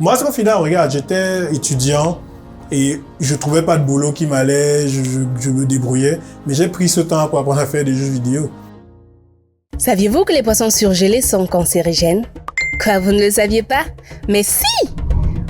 Moi, c'est qu'au final, regarde, j'étais étudiant et je trouvais pas de boulot qui m'allait, je me débrouillais, mais j'ai pris ce temps pour apprendre à faire des jeux vidéo. Saviez-vous que les poissons surgelés sont cancérigènes? Quoi, vous ne le saviez pas? Mais si!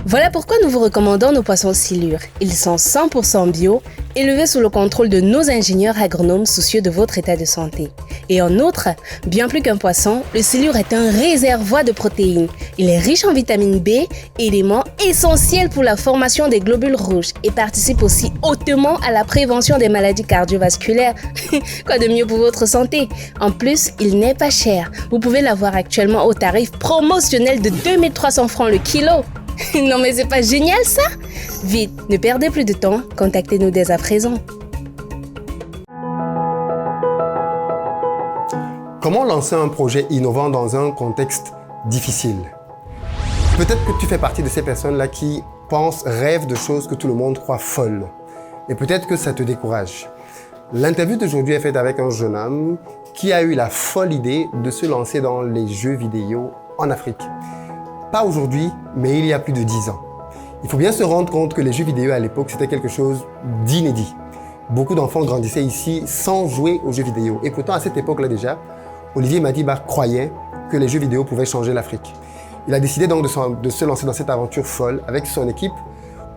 Voilà pourquoi nous vous recommandons nos poissons silures. Ils sont 100% bio, élevés sous le contrôle de nos ingénieurs agronomes soucieux de votre état de santé. Et en outre, bien plus qu'un poisson, le silure est un réservoir de protéines. Il est riche en vitamine B, élément essentiel pour la formation des globules rouges et participe aussi hautement à la prévention des maladies cardiovasculaires. Quoi de mieux pour votre santé? En plus, il n'est pas cher. Vous pouvez l'avoir actuellement au tarif promotionnel de 2300 francs le kilo. Non mais c'est pas génial ça? Vite, ne perdez plus de temps, contactez-nous dès à présent. Comment lancer un projet innovant dans un contexte difficile? Peut-être que tu fais partie de ces personnes-là qui pensent, rêvent de choses que tout le monde croit folles. Et peut-être que ça te décourage. L'interview d'aujourd'hui est faite avec un jeune homme qui a eu la folle idée de se lancer dans les jeux vidéo en Afrique. Pas aujourd'hui, mais il y a plus de 10 ans. Il faut bien se rendre compte que les jeux vidéo à l'époque, c'était quelque chose d'inédit. Beaucoup d'enfants grandissaient ici sans jouer aux jeux vidéo. Et pourtant, à cette époque-là déjà, Olivier Madiba croyait que les jeux vidéo pouvaient changer l'Afrique. Il a décidé donc de se lancer dans cette aventure folle avec son équipe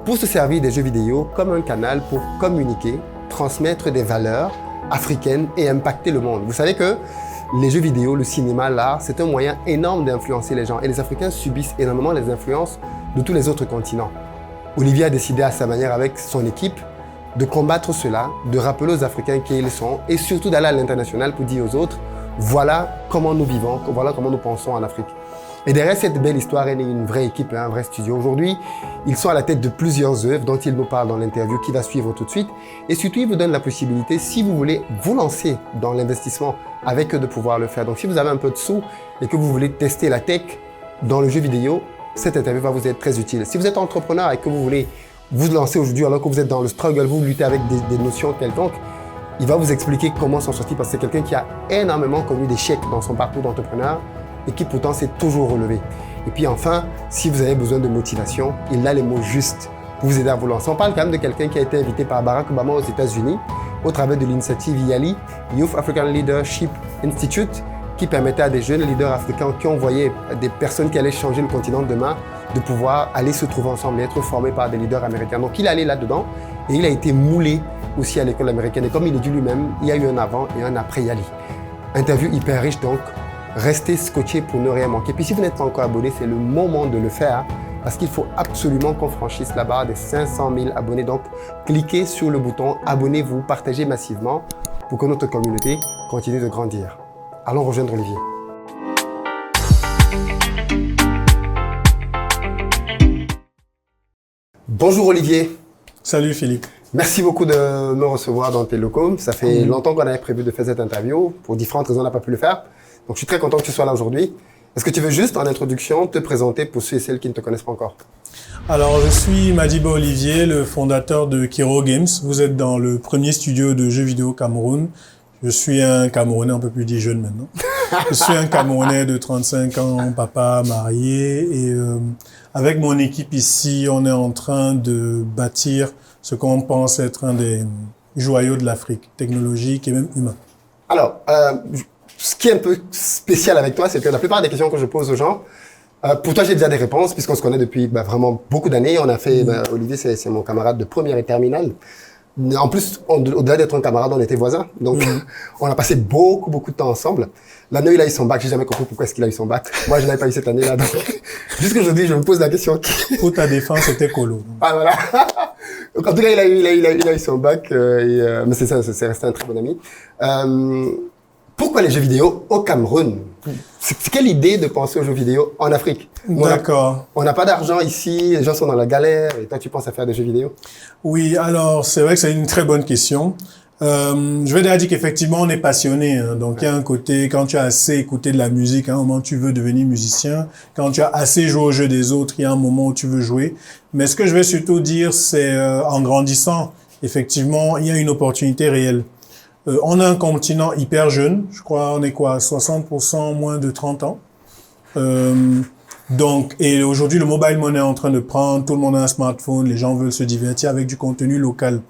pour se servir des jeux vidéo comme un canal pour communiquer, transmettre des valeurs africaines et impacter le monde. Vous savez que les jeux vidéo, le cinéma, l'art, c'est un moyen énorme d'influencer les gens. Et les Africains subissent énormément les influences de tous les autres continents. Olivier a décidé à sa manière avec son équipe de combattre cela, de rappeler aux Africains qui ils sont et surtout d'aller à l'international pour dire aux autres, voilà comment nous vivons, voilà comment nous pensons en Afrique. Et derrière cette belle histoire, il y a une vraie équipe, un vrai studio. Aujourd'hui, ils sont à la tête de plusieurs œuvres dont ils nous parlent dans l'interview qui va suivre tout de suite. Et surtout, ils vous donnent la possibilité, si vous voulez vous lancer dans l'investissement avec eux, de pouvoir le faire. Donc, si vous avez un peu de sous et que vous voulez tester la tech dans le jeu vidéo, cette interview va vous être très utile. Si vous êtes entrepreneur et que vous voulez vous lancer aujourd'hui alors que vous êtes dans le struggle, vous luttez avec des notions quelconques, il va vous expliquer comment s'en sortir parce que c'est quelqu'un qui a énormément connu d'échecs dans son parcours d'entrepreneur et qui pourtant s'est toujours relevé. Et puis enfin, si vous avez besoin de motivation, il a les mots justes pour vous aider à vous lancer. On parle quand même de quelqu'un qui a été invité par Barack Obama aux États-Unis au travers de l'initiative YALI, Youth African Leadership Institute, qui permettait à des jeunes leaders africains qui ont envoyé des personnes qui allaient changer le continent de demain de pouvoir aller se trouver ensemble et être formés par des leaders américains. Donc il est allé là-dedans et il a été moulé aussi à l'école américaine. Et comme il le dit lui-même, il y a eu un avant et un après YALI. Interview hyper riche donc. Restez scotché pour ne rien manquer. Puis si vous n'êtes pas encore abonné, c'est le moment de le faire parce qu'il faut absolument qu'on franchisse la barre des 500 000 abonnés. Donc, cliquez sur le bouton abonnez-vous, partagez massivement pour que notre communauté continue de grandir. Allons rejoindre Olivier. Bonjour Olivier. Salut Philippe. Merci beaucoup de me recevoir dans tes locaux. Ça fait longtemps qu'on avait prévu de faire cette interview. Pour différentes raisons, on n'a pas pu le faire. Donc, je suis très content que tu sois là aujourd'hui. Est-ce que tu veux juste, en introduction, te présenter pour ceux et celles qui ne te connaissent pas encore? Alors, je suis Madiba Olivier, le fondateur de Kero Games. Vous êtes dans le premier studio de jeux vidéo au Cameroun. Je suis un Camerounais, on peut plus dire jeune maintenant. Je suis un Camerounais de 35 ans, papa, marié. Et avec mon équipe ici, on est en train de bâtir ce qu'on pense être un des joyaux de l'Afrique, technologique et même humain. Alors, ce qui est un peu spécial avec toi, c'est que la plupart des questions que je pose aux gens, pour toi, j'ai déjà des réponses, puisqu'on se connaît depuis vraiment beaucoup d'années. On a fait, Olivier, c'est mon camarade de première et terminale. En plus, au-delà d'être un camarade, on était voisins. Donc, on a passé beaucoup de temps ensemble. L'année, il a eu son bac. J'ai jamais compris pourquoi est-ce qu'il a eu son bac. Moi, je l'avais pas eu cette année-là. Donc, jusqu'aujourd'hui, je me pose la question. Pour ta défense, c'était colo. Ah, voilà. Donc, en tout cas, il a eu son bac. Mais c'est ça, c'est resté un très bon ami. Pourquoi les jeux vidéo au Cameroun? C'est quelle idée de penser aux jeux vidéo en Afrique? D'accord. On n'a pas d'argent ici, les gens sont dans la galère, et toi tu penses à faire des jeux vidéo? Oui, alors c'est vrai que c'est une très bonne question. Je vais déjà dire qu'effectivement on est passionné. Hein, donc il y a un côté, quand tu as assez écouté de la musique, à un moment tu veux devenir musicien. Quand tu as assez joué au jeu des autres, il y a un moment où tu veux jouer. Mais ce que je vais surtout dire, c'est en grandissant, effectivement, il y a une opportunité réelle. On a un continent hyper jeune, je crois on est quoi, 60% moins de 30 ans. Donc, et aujourd'hui, le mobile money est en train de prendre, tout le monde a un smartphone, les gens veulent se divertir avec du contenu local.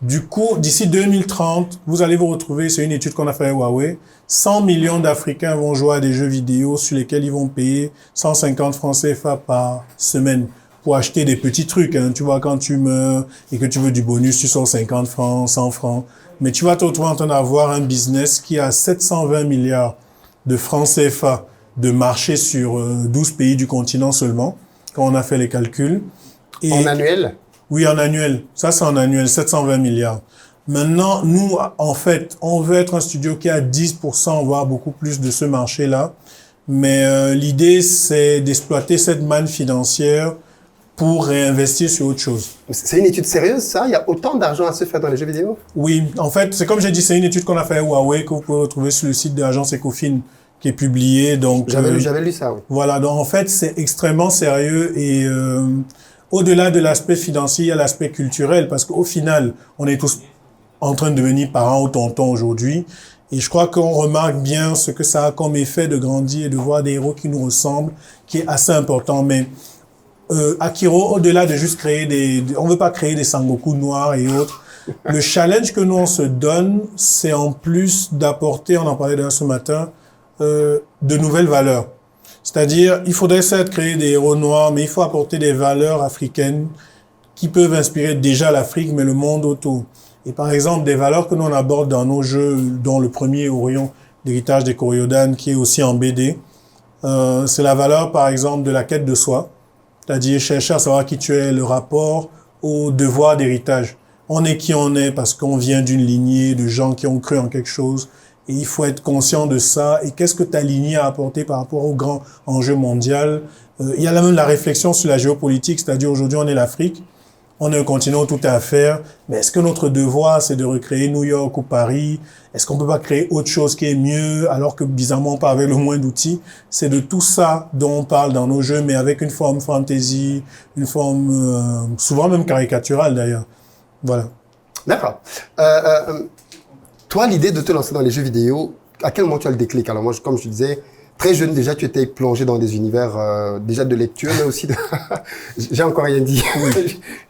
Du coup, d'ici 2030, vous allez vous retrouver, c'est une étude qu'on a fait à Huawei, 100 millions d'Africains vont jouer à des jeux vidéo sur lesquels ils vont payer 150 francs CFA par semaine pour acheter des petits trucs. Hein. Tu vois, quand tu meurs et que tu veux du bonus, tu sors 50 francs, 100 francs. Mais tu vas te retrouver en train d'avoir un business qui a 720 milliards de francs CFA de marché sur 12 pays du continent seulement, quand on a fait les calculs. Et en annuel? Oui, en annuel. Ça, c'est en annuel, 720 milliards. Maintenant, nous, en fait, on veut être un studio qui a 10%, voire beaucoup plus de ce marché-là. Mais l'idée, c'est d'exploiter cette manne financière pour réinvestir sur autre chose. C'est une étude sérieuse, ça? Il y a autant d'argent à se faire dans les jeux vidéo? Oui, en fait, c'est comme j'ai dit, c'est une étude qu'on a fait à Huawei, que vous pouvez retrouver sur le site de l'agence Ecofin, qui est publiée. Donc, j'avais lu ça, oui. Voilà, donc en fait, c'est extrêmement sérieux et au-delà de l'aspect financier, il y a l'aspect culturel, parce qu'au final, on est tous en train de devenir parents ou tontons aujourd'hui. Et je crois qu'on remarque bien ce que ça a comme effet de grandir et de voir des héros qui nous ressemblent, qui est assez important. Mais Akiro, au-delà de juste créer on veut pas créer des Sangoku noirs et autres. Le challenge que nous on se donne, c'est en plus d'apporter, on en parlait d'ailleurs ce matin, de nouvelles valeurs. C'est-à-dire, il faudrait certes créer des héros noirs, mais il faut apporter des valeurs africaines qui peuvent inspirer déjà l'Afrique, mais le monde autour. Et par exemple, des valeurs que nous on aborde dans nos jeux, dont le premier Orion d'héritage des Koryodan, qui est aussi en BD, c'est la valeur, par exemple, de la quête de soi. C'est-à-dire chercher à savoir qui tu es, le rapport au devoir d'héritage. On est qui on est parce qu'on vient d'une lignée de gens qui ont cru en quelque chose. Et il faut être conscient de ça. Et qu'est-ce que ta lignée a apporté par rapport au grand enjeu mondial? Il y a là même la réflexion sur la géopolitique. C'est-à-dire aujourd'hui, on est l'Afrique. On est un continent où tout est à faire. Mais est-ce que notre devoir, c'est de recréer New York ou Paris? Est-ce qu'on peut pas créer autre chose qui est mieux alors que bizarrement on part avec le moins d'outils? C'est de tout ça dont on parle dans nos jeux, mais avec une forme fantasy, une forme souvent même caricaturale d'ailleurs. Voilà. D'accord. Toi, l'idée de te lancer dans les jeux vidéo, à quel moment tu as le déclic? Alors moi, comme je te disais, très jeune déjà, tu étais plongé dans des univers déjà de lecture, mais aussi de... J'ai encore rien dit.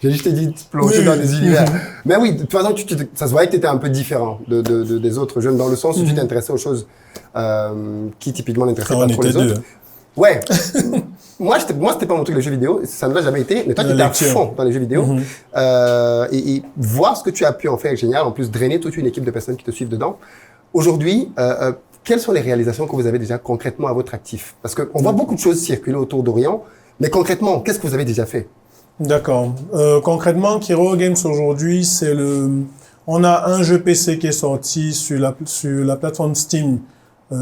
J'ai juste dit plongé dans des univers. Mais oui, de toute façon, ça se voyait que tu étais un peu différent des autres jeunes, dans le sens où tu t'intéressais aux choses qui typiquement n'intéressaient pas trop les autres. Ouais. Moi, c'était pas mon truc, les jeux vidéo. Ça ne l'a jamais été. Mais toi, tu étais à fond dans les jeux vidéo. Et voir ce que tu as pu en faire est génial. En plus, drainer toute une équipe de personnes qui te suivent dedans. Aujourd'hui, quelles sont les réalisations que vous avez déjà concrètement à votre actif? Parce qu'on voit beaucoup de choses circuler autour d'Orion. Mais concrètement, qu'est-ce que vous avez déjà fait? D'accord. Concrètement, Kiro Games aujourd'hui, on a un jeu PC qui est sorti sur la plateforme Steam,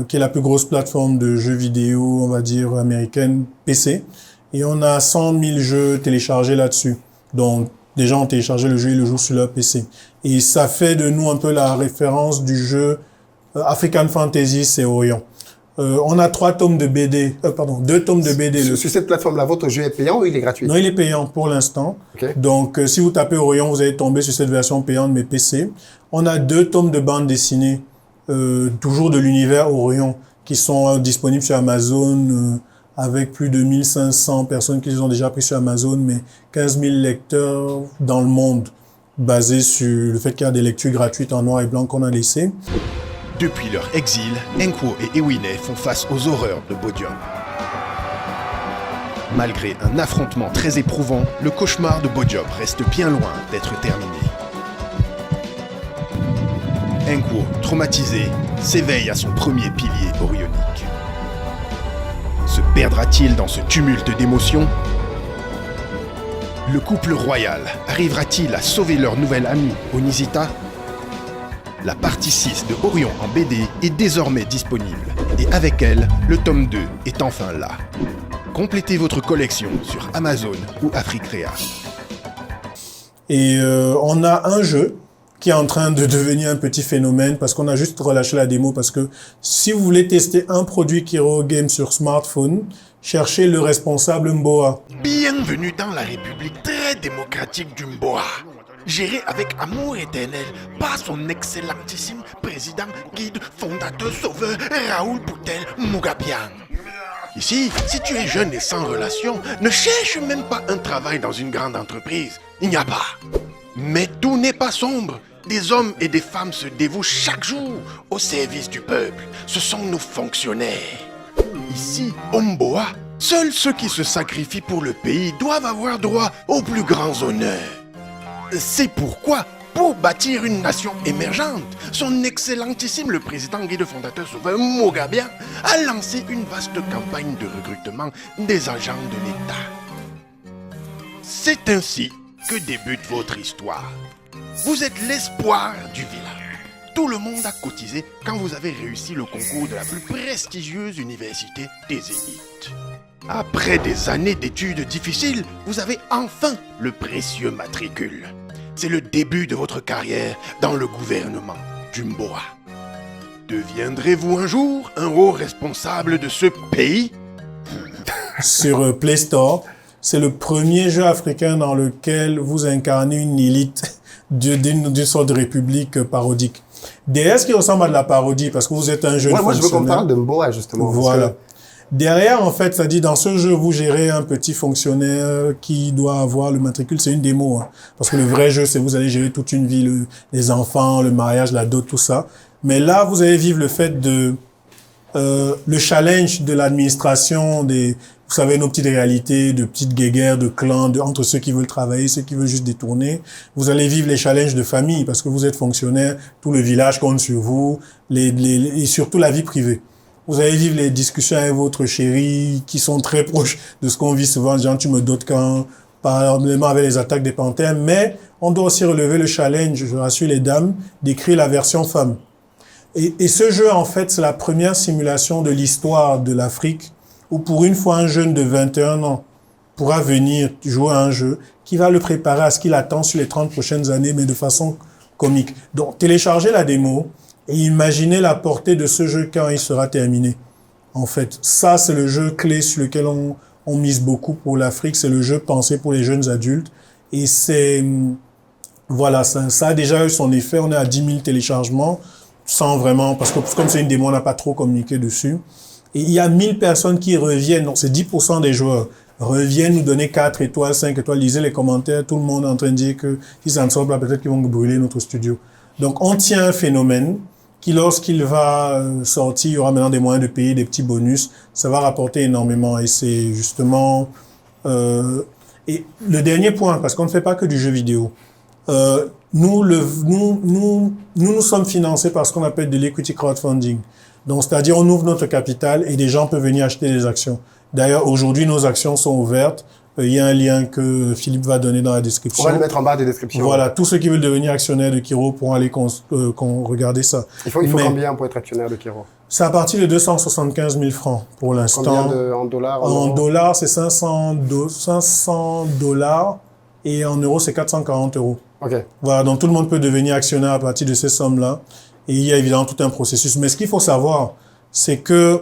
qui est la plus grosse plateforme de jeux vidéo, on va dire, américaine, PC. Et on a 100 000 jeux téléchargés là-dessus. Donc, des gens ont téléchargé le jeu et le jouent sur leur PC. Et ça fait de nous un peu la référence du jeu African Fantasy, c'est Orion. On a 2 tomes de BD. Sur cette plateforme-là, votre jeu est payant ou il est gratuit? Non, il est payant pour l'instant. Okay. Donc, si vous tapez Orion, vous allez tomber sur cette version payante, mais PC. On a 2 tomes de bande dessinée, toujours de l'univers Orion, qui sont disponibles sur Amazon, avec plus de 1500 personnes qui les ont déjà pris sur Amazon, mais 15 000 lecteurs dans le monde, basés sur le fait qu'il y a des lectures gratuites en noir et blanc qu'on a laissées. Depuis leur exil, Nquo et Ewine font face aux horreurs de Bodium. Malgré un affrontement très éprouvant, le cauchemar de Bodium reste bien loin d'être terminé. Nquo, traumatisé, s'éveille à son premier pilier orionique. Se perdra-t-il dans ce tumulte d'émotions? Le couple royal arrivera-t-il à sauver leur nouvelle amie, Onizita? La partie 6 de Orion en BD est désormais disponible, et avec elle, le tome 2 est enfin là. Complétez votre collection sur Amazon ou Africrea. Et on a un jeu qui est en train de devenir un petit phénomène parce qu'on a juste relâché la démo, parce que si vous voulez tester un produit Kiro Games sur smartphone, cherchez le responsable Mboa. Bienvenue dans la République très démocratique du Mboa, gérée avec amour éternel par son excellentissime président, guide, fondateur, sauveur, Raoul Boutel Mugabian. Ici, si tu es jeune et sans relation, ne cherche même pas un travail dans une grande entreprise. Il n'y a pas. Mais tout n'est pas sombre. Des hommes et des femmes se dévouent chaque jour au service du peuple. Ce sont nos fonctionnaires. Ici, Omboa, seuls ceux qui se sacrifient pour le pays doivent avoir droit aux plus grands honneurs. C'est pourquoi, pour bâtir une nation émergente, son excellentissime le président Guy le fondateur Sauveur Mogabia a lancé une vaste campagne de recrutement des agents de l'État. C'est ainsi que débute votre histoire. Vous êtes l'espoir du village. Tout le monde a cotisé quand vous avez réussi le concours de la plus prestigieuse université des élites. Après des années d'études difficiles, vous avez enfin le précieux matricule. C'est le début de votre carrière dans le gouvernement du Mboa. Deviendrez-vous un jour un haut responsable de ce pays? Sur Play Store, c'est le premier jeu africain dans lequel vous incarnez une élite d'une sorte de république parodique. Derrière, ce qui ressemble à de la parodie, parce que vous êtes un jeune moi, je veux qu'on fonctionnaire. parle de Mboa, justement. Voilà. Derrière, en fait, ça dit, dans ce jeu, vous gérez un petit fonctionnaire qui doit avoir le matricule. C'est une démo, hein. Parce que le vrai jeu, c'est vous allez gérer toute une vie, les enfants, le mariage, la dot, tout ça. Mais là, vous allez vivre le fait de, le challenge de l'administration vous savez, nos petites réalités, de petites guéguerres, de clans, entre ceux qui veulent travailler, ceux qui veulent juste détourner. Vous allez vivre les challenges de famille parce que vous êtes fonctionnaire, tout le village compte sur vous, et surtout la vie privée. Vous allez vivre les discussions avec votre chérie qui sont très proches de ce qu'on vit souvent, genre tu me dotes quand, parallèlement avec les attaques des panthères, mais on doit aussi relever le challenge, je rassure les dames, d'écrire la version femme. Et ce jeu, en fait, c'est la première simulation de l'histoire de l'Afrique où pour une fois un jeune de 21 ans pourra venir jouer à un jeu qui va le préparer à ce qu'il attend sur les 30 prochaines années, mais de façon comique. Donc, téléchargez la démo et imaginez la portée de ce jeu quand il sera terminé. En fait, ça, c'est le jeu clé sur lequel on mise beaucoup pour l'Afrique. C'est le jeu pensé pour les jeunes adultes. Et c'est, voilà, ça a déjà eu son effet. On est à 10 000 téléchargements sans vraiment, parce que comme c'est une démo, on n'a pas trop communiqué dessus. Et il y a 1000 personnes qui reviennent, donc c'est 10% des joueurs, reviennent nous donner 4 étoiles, 5 étoiles. Lisez les commentaires, tout le monde est en train de dire que si ça ne sort pas, peut-être qu'ils vont brûler notre studio. Donc on tient un phénomène qui, lorsqu'il va sortir, il y aura maintenant des moyens de payer des petits bonus. Ça va rapporter énormément. Et c'est justement... et le dernier point, parce qu'on ne fait pas que du jeu vidéo. Nous sommes financés par ce qu'on appelle de l'equity crowdfunding. Donc, c'est-à-dire, on ouvre notre capital et des gens peuvent venir acheter des actions. D'ailleurs, aujourd'hui, nos actions sont ouvertes. Il y a un lien que Philippe va donner dans la description. On va le mettre en barre de description. Voilà, tous ceux qui veulent devenir actionnaires de Kiro pourront aller regarder ça. Il faut combien pour être actionnaire de Kiro? C'est à partir de 275 000 francs pour l'instant. Combien en dollars? En dollars, c'est 500 dollars et en euros, c'est 440 euros. Ok. Voilà, donc tout le monde peut devenir actionnaire à partir de ces sommes-là. Et il y a évidemment tout un processus. Mais ce qu'il faut savoir, c'est que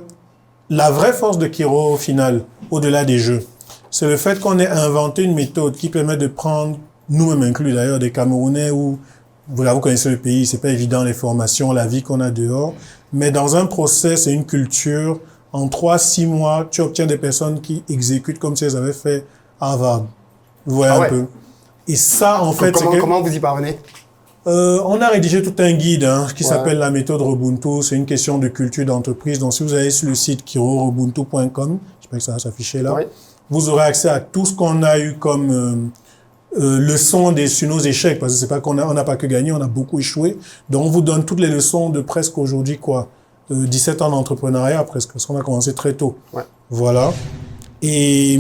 la vraie force de Kiro, au final, au-delà des jeux, c'est le fait qu'on ait inventé une méthode qui permet de prendre, nous-mêmes inclus d'ailleurs, des Camerounais où, vous connaissez le pays, c'est pas évident, les formations, la vie qu'on a dehors. Mais dans un process et une culture, en 3-6 mois, tu obtiens des personnes qui exécutent comme si elles avaient fait Harvard. Vous voyez un peu. Et ça, en fait, comment vous y parvenez? On a rédigé tout un guide qui s'appelle la méthode Robuntu. C'est une question de culture d'entreprise. Donc, si vous allez sur le site kirorobuntu.com, j'espère que ça va s'afficher là, vous aurez accès à tout ce qu'on a eu comme leçons sur nos échecs. Parce que c'est pas qu'on n'a pas que gagné, on a beaucoup échoué. Donc, on vous donne toutes les leçons de presque aujourd'hui, 17 ans d'entrepreneuriat presque, parce qu'on a commencé très tôt. Ouais. Voilà. Et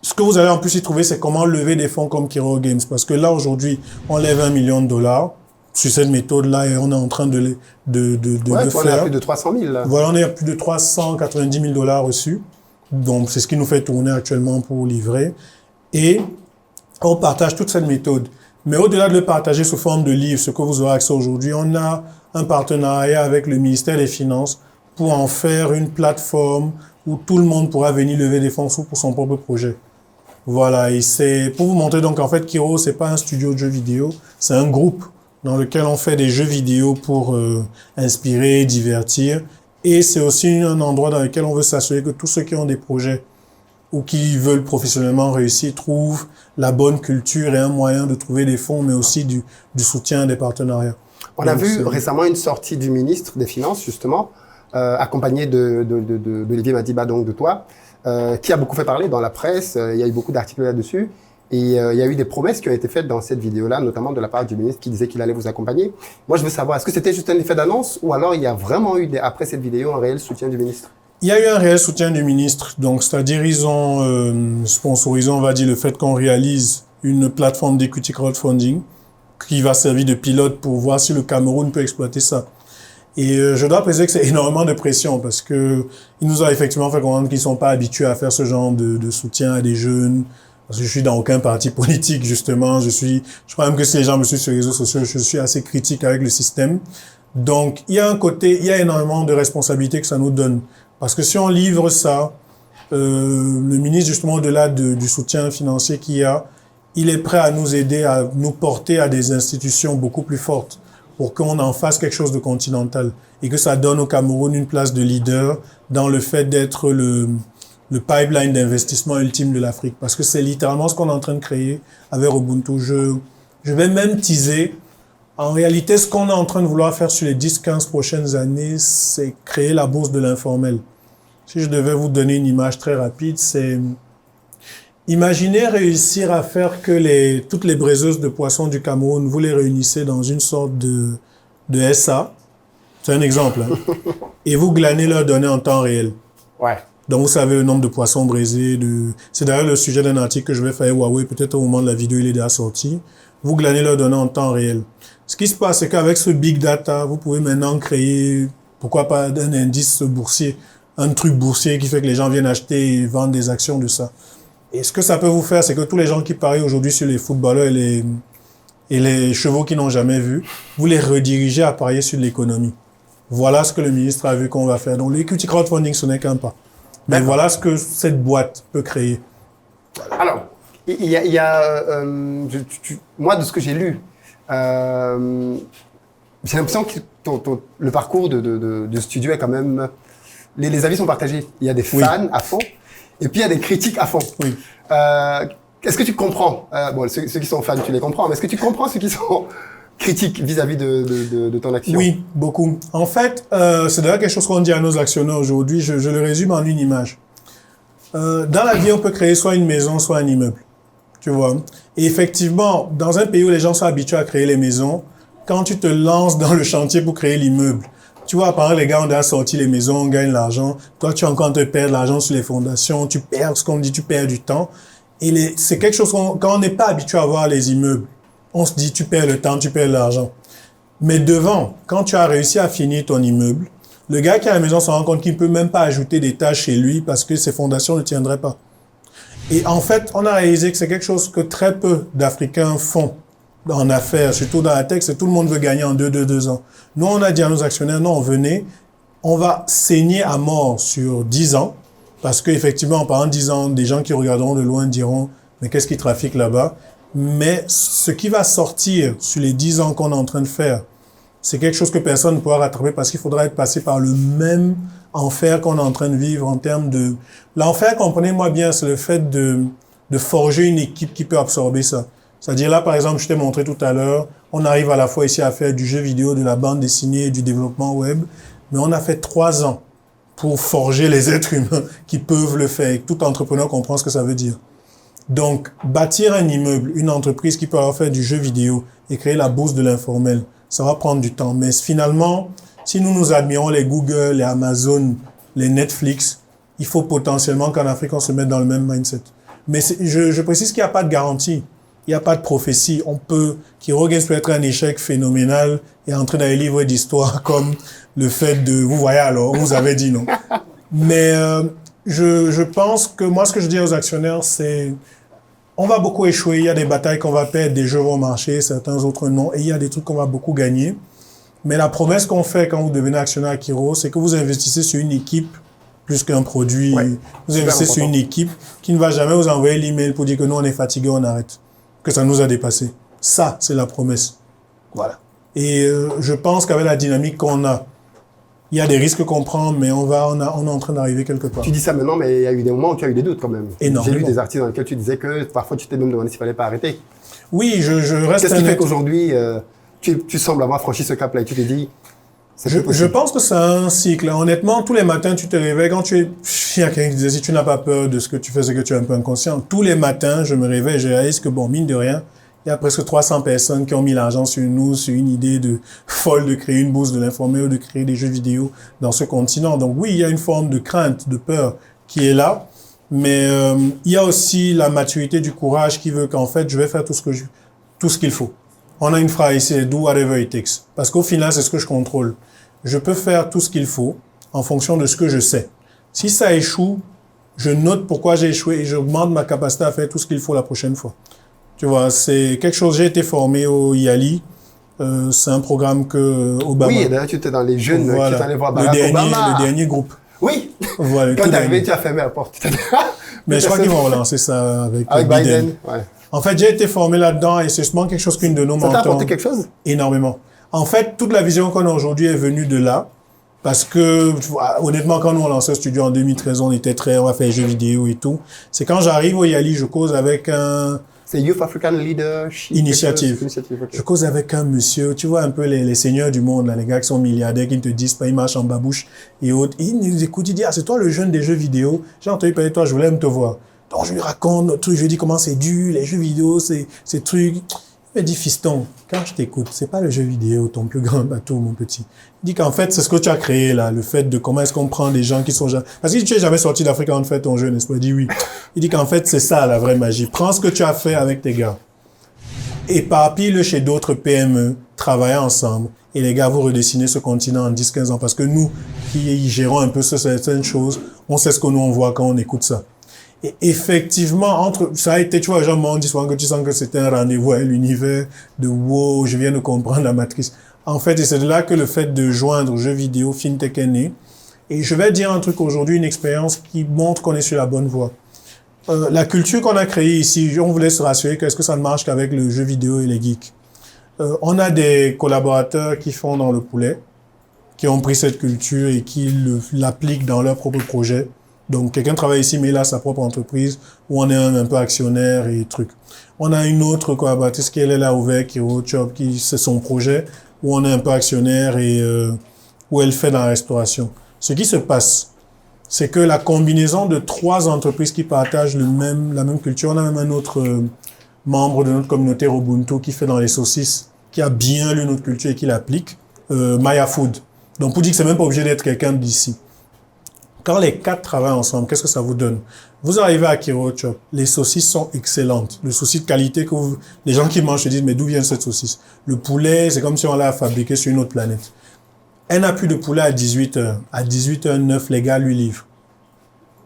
ce que vous allez en plus y trouver, c'est comment lever des fonds comme Kiro Games. Parce que là, aujourd'hui, on lève $1 million sur cette méthode-là et on est en train de le faire. On est à plus de 300 000 là. Voilà, on est à plus de 390 000 $ reçus. Donc, c'est ce qui nous fait tourner actuellement pour livrer. Et on partage toute cette méthode. Mais au-delà de le partager sous forme de livre, ce que vous aurez accès aujourd'hui, on a un partenariat avec le ministère des Finances pour en faire une plateforme où tout le monde pourra venir lever des fonds pour son propre projet. Voilà, et c'est pour vous montrer donc en fait Kiro, c'est pas un studio de jeux vidéo, c'est un groupe dans lequel on fait des jeux vidéo pour inspirer, divertir Et c'est aussi un endroit dans lequel on veut s'assurer que tous ceux qui ont des projets ou qui veulent professionnellement réussir trouvent la bonne culture et un moyen de trouver des fonds, mais aussi du soutien des partenariats. On a vu récemment une sortie du ministre des Finances, justement, accompagné d'Olivier Madiba, donc de toi, qui a beaucoup fait parler dans la presse. Il y a eu beaucoup d'articles là-dessus. Et il y a eu des promesses qui ont été faites dans cette vidéo-là, notamment de la part du ministre qui disait qu'il allait vous accompagner. Moi, je veux savoir, est-ce que c'était juste un effet d'annonce ou alors il y a vraiment eu, après cette vidéo, un réel soutien du ministre? Il y a eu un réel soutien du ministre. Donc, c'est-à-dire, ils ont sponsorisé, on va dire, le fait qu'on réalise une plateforme d'equity crowdfunding qui va servir de pilote pour voir si le Cameroun peut exploiter ça. Et je dois préciser que c'est énormément de pression parce que il nous a effectivement fait comprendre qu'ils sont pas habitués à faire ce genre de soutien à des jeunes. Parce que je suis dans aucun parti politique, justement. Je crois même que si les gens me suivent sur les réseaux sociaux, je suis assez critique avec le système. Donc, il y a il y a énormément de responsabilités que ça nous donne. Parce que si on livre ça, le ministre, justement, au-delà du soutien financier qu'il y a, il est prêt à nous aider, à nous porter à des institutions beaucoup plus fortes pour qu'on en fasse quelque chose de continental et que ça donne au Cameroun une place de leader dans le fait d'être le pipeline d'investissement ultime de l'Afrique. Parce que c'est littéralement ce qu'on est en train de créer avec Ubuntu. Je vais même teaser. En réalité, ce qu'on est en train de vouloir faire sur les 10-15 prochaines années, c'est créer la bourse de l'informel. Si je devais vous donner une image très rapide, c'est imaginez réussir à faire que toutes les braiseuses de poissons du Cameroun, vous les réunissez dans une sorte de SA. C'est un exemple. Hein, et vous glanez leurs données en temps réel. Ouais. Donc, vous savez le nombre de poissons braisés. C'est d'ailleurs le sujet d'un article que je vais faire à Huawei. Peut-être au moment de la vidéo, il est déjà sorti. Vous glanez leurs données en temps réel. Ce qui se passe, c'est qu'avec ce big data, vous pouvez maintenant créer, pourquoi pas, un indice boursier, un truc boursier qui fait que les gens viennent acheter et vendre des actions de ça. Et ce que ça peut vous faire, c'est que tous les gens qui parient aujourd'hui sur les footballeurs et les chevaux qu'ils n'ont jamais vus, vous les redirigez à parier sur l'économie. Voilà ce que le ministre a vu qu'on va faire. Donc, l'equity crowdfunding, ce n'est qu'un pas. Mais voilà ce que cette boîte peut créer. Alors, il y a moi, de ce que j'ai lu, j'ai l'impression que le parcours de studio est quand même... Les avis sont partagés. Il y a des fans à fond, et puis il y a des critiques à fond. Oui. Est-ce que tu comprends bon, ceux qui sont fans, tu les comprends, mais est-ce que tu comprends ceux qui sont critiques vis-à-vis de ton action? Oui, beaucoup. En fait, c'est d'ailleurs quelque chose qu'on dit à nos actionnaires aujourd'hui. Je le résume en une image. Dans la vie, on peut créer soit une maison, soit un immeuble. Tu vois. Et effectivement, dans un pays où les gens sont habitués à créer les maisons, quand tu te lances dans le chantier pour créer l'immeuble, tu vois, par exemple, les gars ont déjà sorti les maisons, on gagne l'argent. Toi, tu es encore en train de perdre l'argent sur les fondations. Tu perds, ce qu'on dit, tu perds du temps. Et c'est quelque chose quand on n'est pas habitué à voir les immeubles, on se dit, tu perds le temps, tu perds l'argent. Mais devant, quand tu as réussi à finir ton immeuble, le gars qui a la maison se rend compte qu'il ne peut même pas ajouter des tâches chez lui parce que ses fondations ne tiendraient pas. Et en fait, on a réalisé que c'est quelque chose que très peu d'Africains font en affaires, surtout dans la tech, c'est tout le monde veut gagner en 2 ans. Nous, on a dit à nos actionnaires, non, venez, on va saigner à mort sur 10 ans, parce qu'effectivement, pendant 10 ans, des gens qui regarderont de loin diront, mais qu'est-ce qui trafique là-bas? Mais ce qui va sortir sur les 10 ans qu'on est en train de faire, c'est quelque chose que personne ne pourra rattraper parce qu'il faudra être passé par le même enfer qu'on est en train de vivre en termes de... L'enfer, comprenez-moi bien, c'est le fait de forger une équipe qui peut absorber ça. C'est-à-dire là, par exemple, je t'ai montré tout à l'heure, on arrive à la fois ici à faire du jeu vidéo, de la bande dessinée et du développement web, mais on a fait 3 ans pour forger les êtres humains qui peuvent le faire. Et tout entrepreneur comprend ce que ça veut dire. Donc, bâtir un immeuble, une entreprise qui peut avoir fait du jeu vidéo et créer la bourse de l'informel, ça va prendre du temps. Mais finalement, si nous admirons les Google, les Amazon, les Netflix, il faut potentiellement qu'en Afrique, on se mette dans le même mindset. Mais je précise qu'il n'y a pas de garantie. Il n'y a pas de prophétie. Kiro Games peut être un échec phénoménal et entrer dans les livres d'histoire comme le fait de, vous voyez alors, vous avez dit non. Mais je pense que moi, ce que je dis aux actionnaires, c'est on va beaucoup échouer. Il y a des batailles qu'on va perdre, des jeux vont marcher, certains autres non. Et il y a des trucs qu'on va beaucoup gagner. Mais la promesse qu'on fait quand vous devenez actionnaire à Kiro, c'est que vous investissez sur une équipe plus qu'un produit. Ouais, vous investissez sur une équipe qui ne va jamais vous envoyer l'email pour dire que nous, on est fatigué, on arrête. Que ça nous a dépassé. Ça, c'est la promesse. Voilà. Et je pense qu'avec la dynamique qu'on a, Il y a des risques qu'on prend, mais on est en train d'arriver quelque part. Tu dis ça maintenant, mais il y a eu des moments où tu as eu des doutes quand même. Énormément. J'ai lu des articles dans lesquels tu disais que parfois tu t'es même demandé s'il fallait pas arrêter. Oui, je reste Qu'est-ce qui honnête. fait qu'aujourd'hui, tu sembles avoir franchi ce cap-là et tu t'es dit, c'est plus Je possible. pense que c'est un cycle. Honnêtement, tous les matins, tu te réveilles. Quand il y a quelqu'un qui disait, si tu n'as pas peur de ce que tu fais, c'est que tu es un peu inconscient. Tous les matins, je me réveille et je réalise que, bon, mine de rien, il y a presque 300 personnes qui ont mis l'argent sur nous, sur une idée folle de créer une bourse de l'informel ou de créer des jeux vidéo dans ce continent. Donc oui, il y a une forme de crainte, de peur qui est là. Mais il y a aussi la maturité du courage qui veut qu'en fait, je vais faire tout ce qu'il faut. On a une phrase ici, do whatever it takes. Parce qu'au final, c'est ce que je contrôle. Je peux faire tout ce qu'il faut en fonction de ce que je sais. Si ça échoue, je note pourquoi j'ai échoué et j'augmente ma capacité à faire tout ce qu'il faut la prochaine fois. Tu vois, c'est quelque chose, j'ai été formé au IALI. C'est un programme que Obama. Oui, d'ailleurs, tu étais dans les jeunes qui sont allés voir Barack Obama. Le dernier groupe. Oui. Voilà, Quand t'es arrivé, tu as fermé la porte. Mais je crois qu'ils vont relancer ça avec Biden. Ouais. En fait, j'ai été formé là-dedans et c'est justement quelque chose qu'une de nos mentors... Ça t'a apporté quelque chose? Énormément. En fait, toute la vision qu'on a aujourd'hui est venue de là. Parce que, honnêtement, quand nous on lançait le studio en 2013, on va faire des jeux vidéo et tout. C'est quand j'arrive au IALI, je cause avec un... C'est Youth African Leadership Initiative. Okay. Je cause avec un monsieur, tu vois un peu les seigneurs du monde, là, les gars qui sont milliardaires, qui ne te disent pas, ils marchent en babouche et autres. Il nous écoute, il dit, ah, c'est toi le jeune des jeux vidéo. J'ai entendu parler de toi, je voulais même te voir. Donc, je lui raconte notre truc, je lui dis comment c'est dur, les jeux vidéo, ces trucs. Il me dit, fiston, quand je t'écoute, c'est pas le jeu vidéo, ton plus grand bateau, mon petit. Il dit qu'en fait, c'est ce que tu as créé, là, le fait de comment est-ce qu'on prend des gens qui sont jamais... Parce que tu es jamais sorti d'Afrique avant de faire ton jeu, n'est-ce pas? Il dit oui. Il dit qu'en fait, c'est ça, la vraie magie. Prends ce que tu as fait avec tes gars. Éparpille-le chez d'autres PME, travaillez ensemble. Et les gars, vous redessinez ce continent en 10-15 ans. Parce que nous, qui gérons un peu certaines choses, on sait ce que nous on voit quand on écoute ça. Et effectivement, ça a été, tu vois, les gens m'ont dit souvent que tu sens que c'était un rendez-vous avec l'univers de wow, je viens de comprendre la matrice. En fait, et c'est de là que le fait de joindre jeux vidéo, fintech est né. Et je vais dire un truc aujourd'hui, une expérience qui montre qu'on est sur la bonne voie. La culture qu'on a créée ici, on voulait se rassurer qu'est-ce que ça ne marche qu'avec le jeu vidéo et les geeks. On a des collaborateurs qui font dans le poulet, qui ont pris cette culture et qui l'appliquent dans leur propre projet. Donc, quelqu'un travaille ici, mais il a sa propre entreprise, où on est un peu actionnaire et trucs. On a une autre collaboratrice qui, elle est là ouverte, qui est au job, qui, c'est son projet, où on est un peu actionnaire et, où elle fait dans la restauration. Ce qui se passe, c'est que la combinaison de 3 entreprises qui partagent la même culture, on a même un autre membre de notre communauté Ubuntu qui fait dans les saucisses, qui a bien lu notre culture et qui l'applique, Maya Food. Donc, pour dire que c'est même pas obligé d'être quelqu'un d'ici. Quand les 4 travaillent ensemble, qu'est-ce que ça vous donne? Vous arrivez à Kiro Chop, les saucisses sont excellentes. Le saucisses de qualité que les gens qui mangent se disent, mais d'où vient cette saucisse? Le poulet, c'est comme si on l'a fabriqué sur une autre planète. Elle n'a plus de poulet à 18h. À 18h09, les gars lui livrent.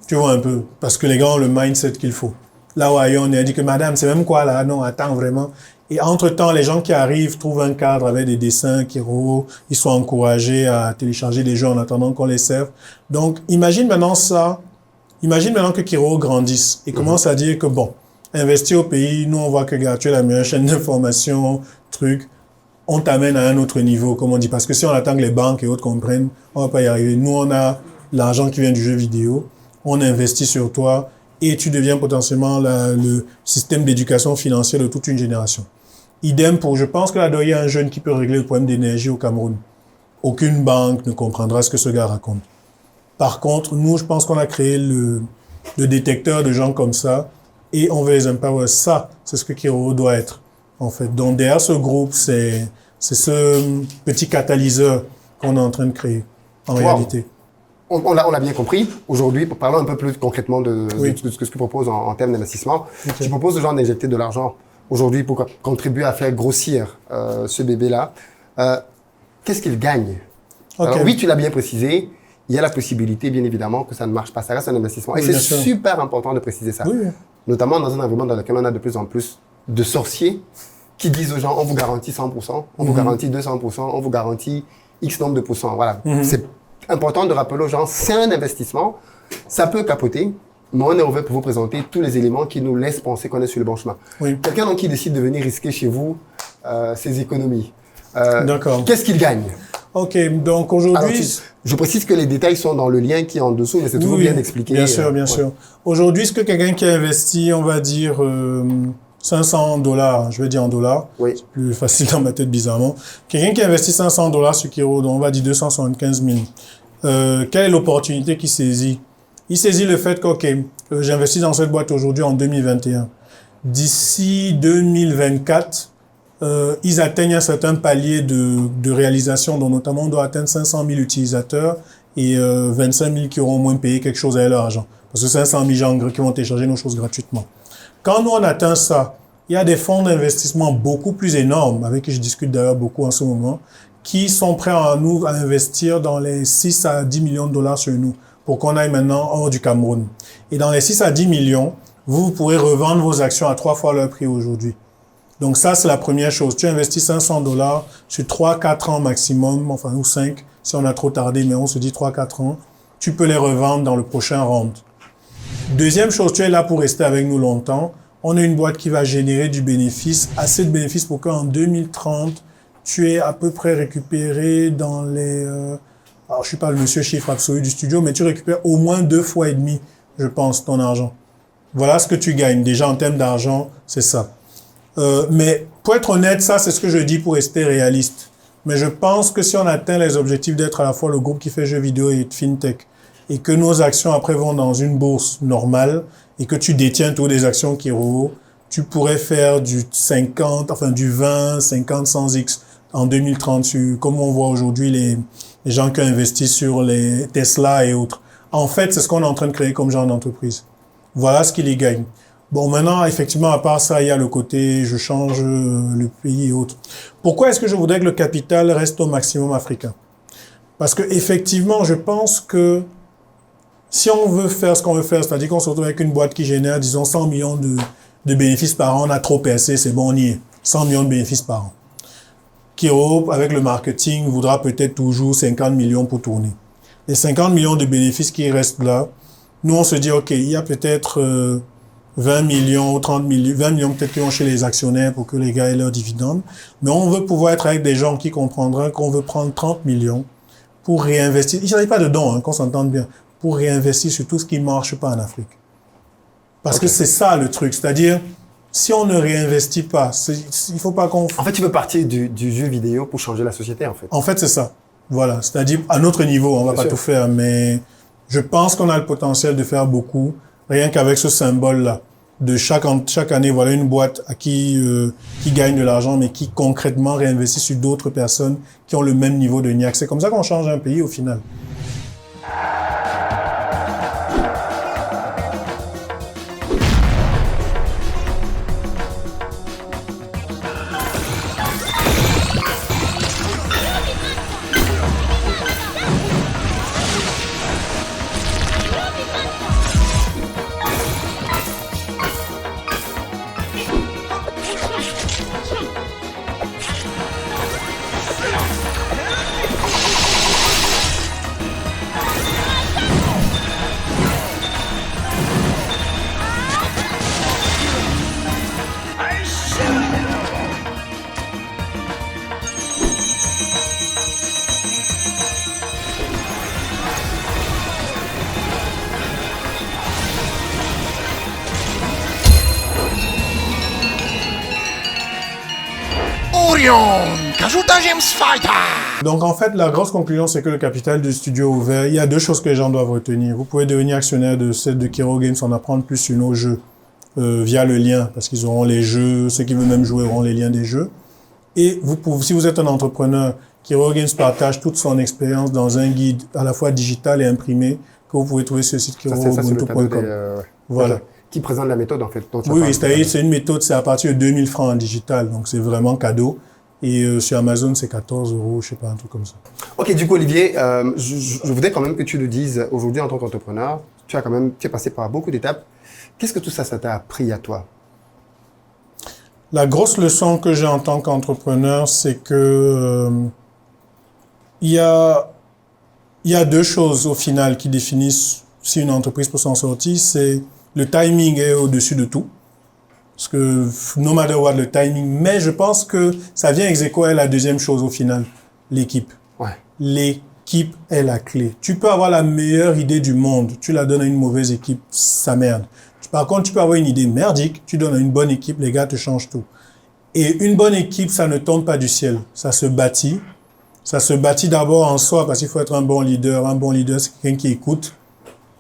Tu vois un peu? Parce que les gars ont le mindset qu'il faut. Là où ailleurs, on a dit que madame, c'est même quoi là? Non, attends vraiment. Et entre-temps, les gens qui arrivent trouvent un cadre avec des dessins, ils sont encouragés à télécharger des jeux en attendant qu'on les serve. Donc, imagine maintenant que Kiro grandisse et commence à dire que bon, investir au pays, nous on voit que tu es la meilleure chaîne d'information, truc, on t'amène à un autre niveau, comme on dit. Parce que si on attend que les banques et autres comprennent, on va pas y arriver. Nous, on a l'argent qui vient du jeu vidéo, on investit sur toi et tu deviens potentiellement le système d'éducation financière de toute une génération. Idem je pense que là, il y a un jeune qui peut régler le problème d'énergie au Cameroun. Aucune banque ne comprendra ce que ce gars raconte. Par contre, nous, je pense qu'on a créé le détecteur de gens comme ça et on veut les empower. Ça, c'est ce que Kiro doit être, en fait. Donc, derrière ce groupe, c'est ce petit catalyseur qu'on est en train de créer, en réalité. On l'a bien compris. Aujourd'hui, parlons un peu plus concrètement de ce que tu proposes en termes d'investissement. Okay. Tu proposes aux gens d'injecter de l'argent aujourd'hui pour contribuer à faire grossir ce bébé-là. Qu'est-ce qu'il gagne? Alors oui, tu l'as bien précisé, il y a la possibilité, bien évidemment, que ça ne marche pas. Ça reste un investissement. Et c'est super important de préciser ça. Oui. Notamment dans un environnement dans lequel on a de plus en plus de sorciers qui disent aux gens, on vous garantit 100%, on vous garantit 200%, on vous garantit X nombre de pourcents. Voilà. C'est important de rappeler aux gens, c'est un investissement, ça peut capoter, mais on est ouvert pour vous présenter tous les éléments qui nous laissent penser qu'on est sur le bon chemin. Oui. Quelqu'un donc qui décide de venir risquer chez vous ses économies, qu'est-ce qu'il gagne? Ok, donc Alors, aujourd'hui... je précise que les détails sont dans le lien qui est en dessous, mais c'est toujours bien d'expliquer. Bien sûr, bien sûr. Aujourd'hui, ce que quelqu'un qui a investi, on va dire, $500, je vais dire en dollars, c'est plus facile dans ma tête bizarrement. Quelqu'un qui a investi $500 sur Kiro, donc on va dire 275 000. Quelle est l'opportunité qu'il saisit? Il saisit le fait que, ok, j'investis dans cette boîte aujourd'hui en 2021. D'ici 2024, ils atteignent un certain palier de réalisation, dont notamment on doit atteindre 500 000 utilisateurs et 25 000 qui auront au moins payé quelque chose à leur argent. Parce que 500 000 gens qui vont télécharger nos choses gratuitement. Quand nous on atteint ça, il y a des fonds d'investissement beaucoup plus énormes, avec qui je discute d'ailleurs beaucoup en ce moment, qui sont prêts à investir dans les 6 à 10 millions de dollars sur nous, pour qu'on aille maintenant hors du Cameroun. Et dans les 6 à 10 millions, vous pourrez revendre vos actions à 3 fois leur prix aujourd'hui. Donc ça, c'est la première chose. Tu investis $500 sur 3-4 ans maximum, enfin, ou 5, si on a trop tardé, mais on se dit 3-4 ans, tu peux les revendre dans le prochain round. Deuxième chose, tu es là pour rester avec nous longtemps. On a une boîte qui va générer du bénéfice, assez de bénéfices pour qu'en 2030, tu aies à peu près récupéré dans les... alors, je suis pas le monsieur chiffre absolu du studio, mais tu récupères au moins 2 fois et demi, je pense, ton argent. Voilà ce que tu gagnes. Déjà, en termes d'argent, c'est ça. Mais pour être honnête, ça, c'est ce que je dis pour rester réaliste. Mais je pense que si on atteint les objectifs d'être à la fois le groupe qui fait jeux vidéo et de fintech, et que nos actions après vont dans une bourse normale, et que tu détiens toutes les actions Kiro, tu pourrais faire du 50, enfin du 20, 50, 100x en 2030, comme on voit aujourd'hui les gens qui investissent sur les Tesla et autres. En fait, c'est ce qu'on est en train de créer comme genre d'entreprise. Voilà ce qui les gagne. Bon, maintenant, effectivement, à part ça, il y a le côté je change le pays et autres. Pourquoi est-ce que je voudrais que le capital reste au maximum africain? Parce que effectivement, je pense que si on veut faire ce qu'on veut faire, c'est-à-dire qu'on se retrouve avec une boîte qui génère, disons, 100 millions de bénéfices par an, on a trop percé, c'est bon, on y est. 100 millions de bénéfices par an. Kiro, avec le marketing, voudra peut-être toujours 50 millions pour tourner. Les 50 millions de bénéfices qui restent là, nous, on se dit, OK, il y a peut-être 20 millions ou 30 millions, 20 millions peut-être qui vont chez les actionnaires pour que les gars aient leurs dividendes. Mais on veut pouvoir être avec des gens qui comprendront qu'on veut prendre 30 millions pour réinvestir. Il ne s'agit pas de dons, qu'on s'entende bien, pour réinvestir sur tout ce qui ne marche pas en Afrique. Parce que c'est ça le truc, c'est-à-dire, si on ne réinvestit pas, il ne faut pas qu'on... En fait, tu veux partir du jeu vidéo pour changer la société, en fait. En fait, c'est ça. Voilà, c'est-à-dire, à notre niveau, on ne va pas tout faire, mais je pense qu'on a le potentiel de faire beaucoup, rien qu'avec ce symbole-là. De chaque année, voilà une boîte à qui gagne de l'argent, mais qui concrètement réinvestit sur d'autres personnes qui ont le même niveau de niaque. C'est comme ça qu'on change un pays au final. Donc en fait, la grosse conclusion, c'est que le capital du studio ouvert, il y a 2 choses que les gens doivent retenir. Vous pouvez devenir actionnaire de Kiro Games, en apprendre plus sur nos jeux via le lien, parce qu'ils auront les jeux, ceux qui veulent même jouer auront les liens des jeux. Et si vous êtes un entrepreneur, Kiro Games partage toute son expérience dans un guide à la fois digital et imprimé que vous pouvez trouver sur le site kiroubuntu.com. Voilà. Qui présente la méthode en fait. Oui, c'est une méthode, c'est à partir de 2000 francs en digital, donc c'est vraiment cadeau. Et sur Amazon, c'est 14 €, je sais pas, un truc comme ça. Ok, du coup, Olivier, je voudrais quand même que tu le dises aujourd'hui en tant qu'entrepreneur. Tu es passé par beaucoup d'étapes. Qu'est-ce que tout ça t'a appris à toi? La grosse leçon que j'ai en tant qu'entrepreneur, c'est que il y a 2 choses au final qui définissent si une entreprise peut s'en sortir. C'est le timing est au-dessus de tout. Parce que no matter what, le timing. Mais je pense que ça vient ex aequo à la deuxième chose au final, l'équipe. Ouais. l'équipe est la clé. Tu peux avoir la meilleure idée du monde, tu la donnes à une mauvaise équipe, ça merde. Par contre, tu peux avoir une idée merdique, tu donnes à une bonne équipe, les gars te changent tout. Et une bonne équipe, ça ne tombe pas du ciel, ça se bâtit. Ça se bâtit d'abord en soi parce qu'il faut être un bon leader. Un bon leader, c'est quelqu'un qui écoute,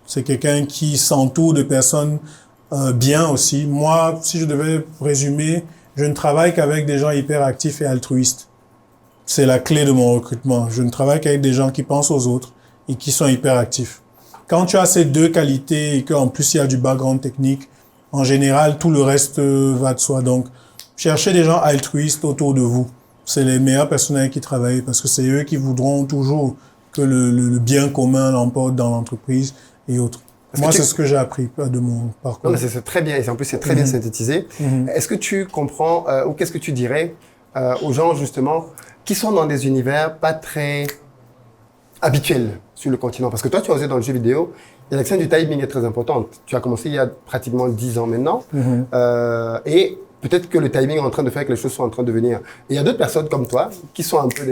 c'est quelqu'un qui s'entoure de personnes bien aussi. Moi, si je devais résumer, je ne travaille qu'avec des gens hyperactifs et altruistes. C'est la clé de mon recrutement. Je ne travaille qu'avec des gens qui pensent aux autres et qui sont hyperactifs. Quand tu as ces deux qualités et qu'en plus il y a du background technique, en général, tout le reste va de soi. Donc, cherchez des gens altruistes autour de vous. C'est les meilleurs personnels qui travaillent parce que c'est eux qui voudront toujours que le bien commun l'emporte dans l'entreprise et autres. Moi, c'est ce que j'ai appris de mon parcours. Non, mais c'est très bien. Et en plus, c'est très bien synthétisé. Est-ce que tu comprends ou qu'est-ce que tu dirais aux gens, justement, qui sont dans des univers pas très habituels sur le continent? Parce que toi, tu as osé dans le jeu vidéo. Et l'action du timing est très importante. Tu as commencé il y a pratiquement 10 ans maintenant. Et peut-être que le timing est en train de faire que les choses sont en train de venir. Et il y a d'autres personnes comme toi qui sont un peu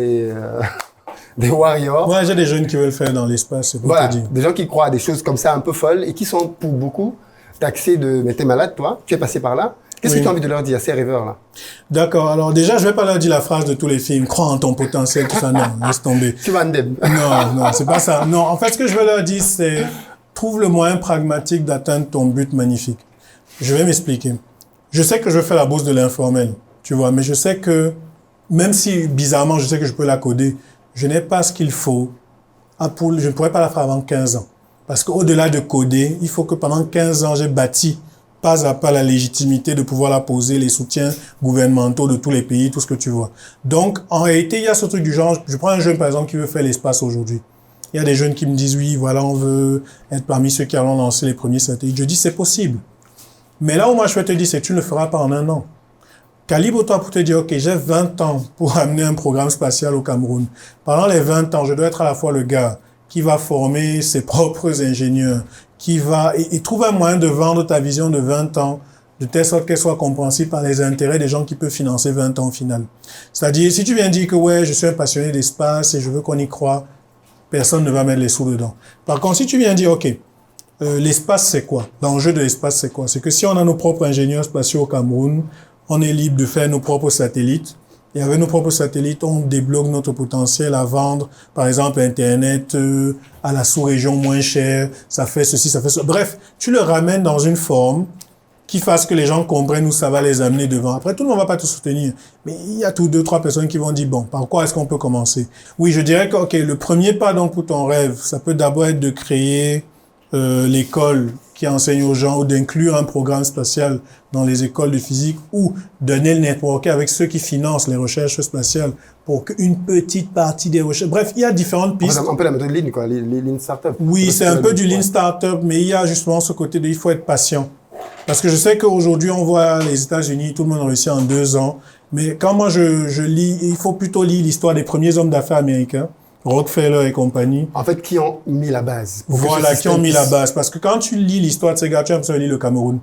des warriors. Ouais, j'ai des jeunes qui veulent faire dans l'espace, c'est pour te dire. Des gens qui croient à des choses comme ça un peu folles et qui sont pour beaucoup taxés de « mais t'es malade toi, tu es passé par là ». Qu'est-ce que tu as envie de leur dire à ces rêveurs-là? D'accord, alors déjà, je vais pas leur dire la phrase de tous les films, crois en ton potentiel, tout ça, non, laisse tomber. Tu vas ndem. Non, c'est pas ça. Non, en fait, ce que je veux leur dire, c'est trouve le moyen pragmatique d'atteindre ton but magnifique. Je vais m'expliquer. Je sais que je fais la bourse de l'informel, tu vois, mais je sais que, même si bizarrement, je sais que je peux la coder, je n'ai pas ce qu'il faut. Je ne pourrais pas la faire avant 15 ans. Parce qu'au-delà de coder, il faut que pendant 15 ans, j'ai bâti pas à pas la légitimité de pouvoir la poser, les soutiens gouvernementaux de tous les pays, tout ce que tu vois. Donc, en réalité, il y a ce truc du genre, je prends un jeune, par exemple, qui veut faire l'espace aujourd'hui. Il y a des jeunes qui me disent, oui, voilà, on veut être parmi ceux qui allons lancer les premiers satellites. Je dis, c'est possible. Mais là où moi, je vais te dire, c'est que tu ne le feras pas en un an. Calibre-toi pour te dire, OK, j'ai 20 ans pour amener un programme spatial au Cameroun. Pendant les 20 ans, je dois être à la fois le gars qui va former ses propres ingénieurs, qui va et trouve un moyen de vendre ta vision de 20 ans de telle sorte qu'elle soit compréhensible par les intérêts des gens qui peuvent financer 20 ans au final. C'est-à-dire, si tu viens dire que ouais, je suis un passionné d'espace et je veux qu'on y croit, personne ne va mettre les sous dedans. Par contre, si tu viens dire, OK, l'espace c'est quoi? L'enjeu de l'espace c'est quoi? C'est que si on a nos propres ingénieurs spatiaux au Cameroun, on est libre de faire nos propres satellites. Et avec nos propres satellites, on débloque notre potentiel à vendre, par exemple, Internet à la sous-région moins cher. Ça fait ceci, ça fait ça. Bref, tu le ramènes dans une forme qui fasse que les gens comprennent où ça va les amener devant. Après, tout le monde va pas te soutenir. Mais il y a deux, trois personnes qui vont dire, bon, par quoi est-ce qu'on peut commencer? Oui, je dirais que, OK, le premier pas donc pour ton rêve, ça peut d'abord être de créer l'école qui enseigne aux gens ou d'inclure un programme spatial dans les écoles de physique ou donner le networking avec ceux qui financent les recherches spatiales pour qu'une petite partie des recherches... Bref, il y a différentes pistes. Un peu la méthode Lean, quoi, les Lean Startup. Oui, c'est un peu du Lean Startup, mais il y a justement ce côté de il faut être patient. Parce que je sais qu'aujourd'hui, on voit les États-Unis, tout le monde réussit en 2 ans. Mais quand moi je lis, il faut plutôt lire l'histoire des premiers hommes d'affaires américains, Rockefeller et compagnie. En fait, qui ont mis la base. Voilà, qui ont mis la base. Parce que quand tu lis l'histoire de ces gars, tu as l'impression de lire le Cameroun.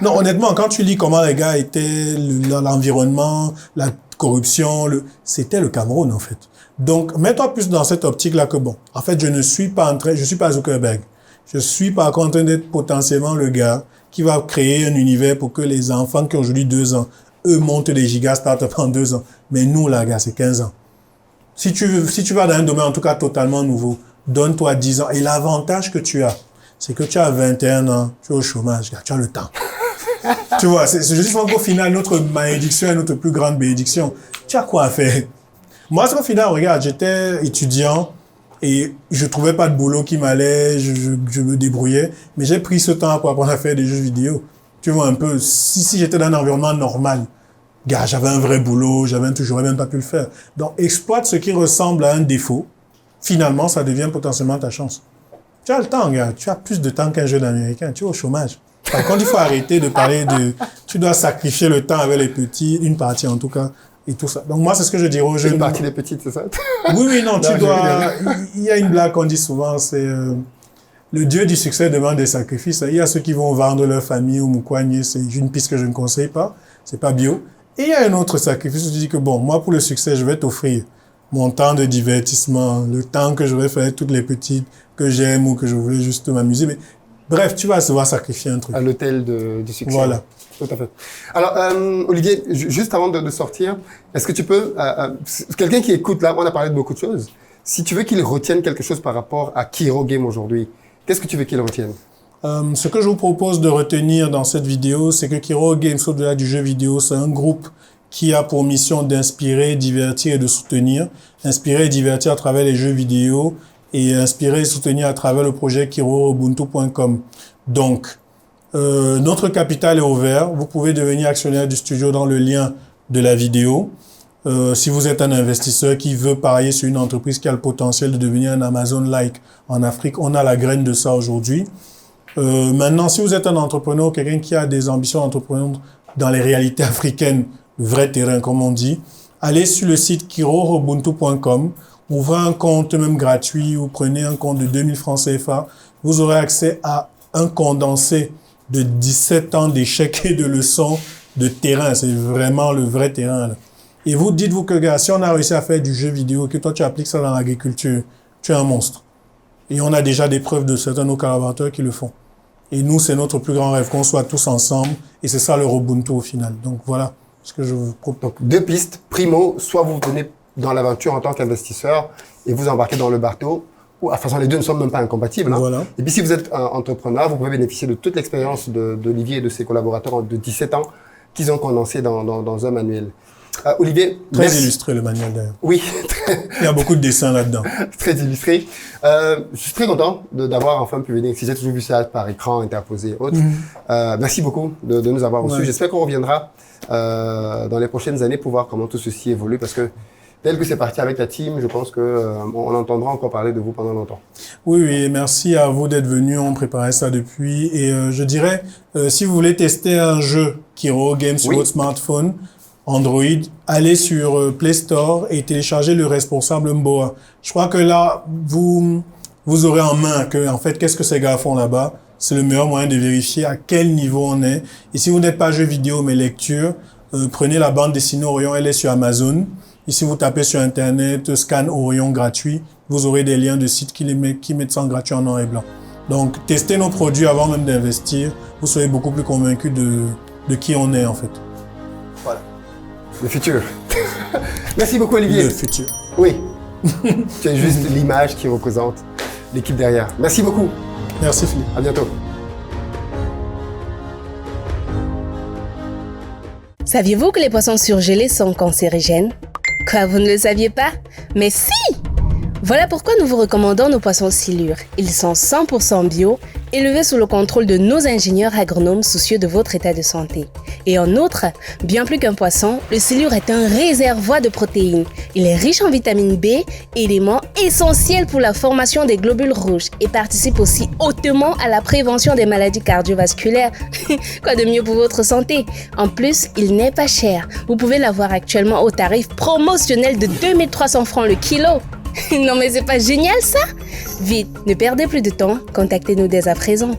Non, honnêtement, quand tu lis comment les gars étaient, l'environnement, la corruption, c'était le Cameroun, en fait. Donc, mets-toi plus dans cette optique-là que bon. En fait, je suis pas Zuckerberg. Je suis pas en train d'être potentiellement le gars qui va créer un univers pour que les enfants qui ont aujourd'hui 2 ans, eux montent des gigas startups en 2 ans. Mais nous, là, gars, c'est 15 ans. Si tu vas dans un domaine, en tout cas, totalement nouveau, donne-toi 10 ans. Et l'avantage que tu as, c'est que tu as 21 ans, tu es au chômage, gars, tu as le temps. Tu vois, c'est juste qu'au final, notre malédiction est notre plus grande bénédiction. Tu as quoi à faire? Moi, c'est qu'au final, regarde, j'étais étudiant et je trouvais pas de boulot qui m'allait, je me débrouillais, mais j'ai pris ce temps pour apprendre à faire des jeux vidéo. Tu vois un peu, si j'étais dans un environnement normal, gars, j'avais un vrai boulot, j'aurais même pas pu le faire. Donc, exploite ce qui ressemble à un défaut. Finalement, ça devient potentiellement ta chance. Tu as le temps, gars. Tu as plus de temps qu'un jeune américain. Tu es au chômage. Par contre, il faut arrêter de parler tu dois sacrifier le temps avec les petits, une partie en tout cas, et tout ça. Donc, moi, c'est ce que je dirais aux jeunes. Une partie des petites, c'est ça? Oui, non, tu dois... Il y a une blague qu'on dit souvent, c'est... le dieu du succès demande des sacrifices. Il y a ceux qui vont vendre leur famille au Moukouagne. C'est une piste que je ne conseille pas. C'est pas bio. Et il y a un autre sacrifice où tu dis que bon, moi, pour le succès, je vais t'offrir mon temps de divertissement, le temps que je vais faire toutes les petites que j'aime ou que je voulais juste m'amuser. Mais bref, tu vas devoir sacrifier un truc. À l'hôtel du succès. Voilà. Tout à fait. Alors, Olivier, juste avant de sortir, est-ce que tu peux, quelqu'un qui écoute là, on a parlé de beaucoup de choses. Si tu veux qu'il retienne quelque chose par rapport à Kiro Game aujourd'hui, qu'est-ce que tu veux qu'il retienne? Ce que je vous propose de retenir dans cette vidéo, c'est que Kiro Games, au-delà du jeu vidéo, c'est un groupe qui a pour mission d'inspirer, divertir et de soutenir. Inspirer et divertir à travers les jeux vidéo et inspirer et soutenir à travers le projet KiroUbuntu.com. Donc, notre capital est ouvert. Vous pouvez devenir actionnaire du studio dans le lien de la vidéo. Si vous êtes un investisseur qui veut parier sur une entreprise qui a le potentiel de devenir un Amazon-like en Afrique, on a la graine de ça aujourd'hui. Maintenant, si vous êtes un entrepreneur, quelqu'un qui a des ambitions d'entreprendre dans les réalités africaines, le vrai terrain comme on dit, allez sur le site KiroUbuntu.com, ouvrez un compte même gratuit ou prenez un compte de 2000 francs CFA. Vous aurez accès à un condensé de 17 ans d'échecs et de leçons de terrain. C'est vraiment le vrai terrain, là. Et vous dites-vous que, gars, si on a réussi à faire du jeu vidéo, que toi tu appliques ça dans l'agriculture, tu es un monstre. Et on a déjà des preuves de certains de nos collaborateurs qui le font. Et nous, c'est notre plus grand rêve, qu'on soit tous ensemble. Et c'est ça le Ubuntu au final. Donc voilà ce que je vous propose. Donc, deux pistes. Primo, soit vous venez dans l'aventure en tant qu'investisseur et vous embarquez dans le bateau, ou, de toute façon, les deux ne sont même pas incompatibles. Hein. Voilà. Et puis, si vous êtes un entrepreneur, vous pouvez bénéficier de toute l'expérience d'Olivier et de ses collaborateurs de 17 ans qu'ils ont condensé dans un manuel. Olivier, très illustré le manuel d'ailleurs. Oui. Il y a beaucoup de dessins là-dedans. Très illustré. Je suis très content d'avoir enfin pu venir. Si j'ai toujours vu ça par écran interposé et autres. Merci beaucoup de nous avoir reçus. Ouais. J'espère qu'on reviendra dans les prochaines années pour voir comment tout ceci évolue parce que tel que c'est parti avec la team, je pense que on entendra encore parler de vous pendant longtemps. Oui, oui, merci à vous d'être venus. On préparait ça depuis et je dirais si vous voulez tester un jeu Kiro Games sur votre smartphone, Android, allez sur Play Store et téléchargez le responsable Mboa. Je crois que là, vous aurez en main que, en fait, qu'est-ce que ces gars font là-bas. C'est le meilleur moyen de vérifier à quel niveau on est. Et si vous n'êtes pas jeu vidéo, mais lecture, prenez la bande dessinée Orion, elle est sur Amazon. Et si vous tapez sur Internet, scan Orion gratuit, vous aurez des liens de sites qui mettent ça en gratuit en noir et blanc. Donc, testez nos produits avant même d'investir. Vous serez beaucoup plus convaincus de qui on est, en fait. Voilà. Le futur. Merci beaucoup, Olivier. Le futur. Oui. Tu es juste l'image qui représente l'équipe derrière. Merci beaucoup. Merci, Philippe. À bientôt. Saviez-vous que les poissons surgelés sont cancérigènes? Quoi, vous ne le saviez pas? Mais si! Voilà pourquoi nous vous recommandons nos poissons silures. Ils sont 100% bio, élevés sous le contrôle de nos ingénieurs agronomes soucieux de votre état de santé. Et en outre, bien plus qu'un poisson, le silure est un réservoir de protéines. Il est riche en vitamine B, élément essentiel pour la formation des globules rouges et participe aussi hautement à la prévention des maladies cardiovasculaires. Quoi de mieux pour votre santé? En plus, il n'est pas cher. Vous pouvez l'avoir actuellement au tarif promotionnel de 2300 francs le kilo. Non mais c'est pas génial ça? Vite, ne perdez plus de temps, contactez-nous dès à présent.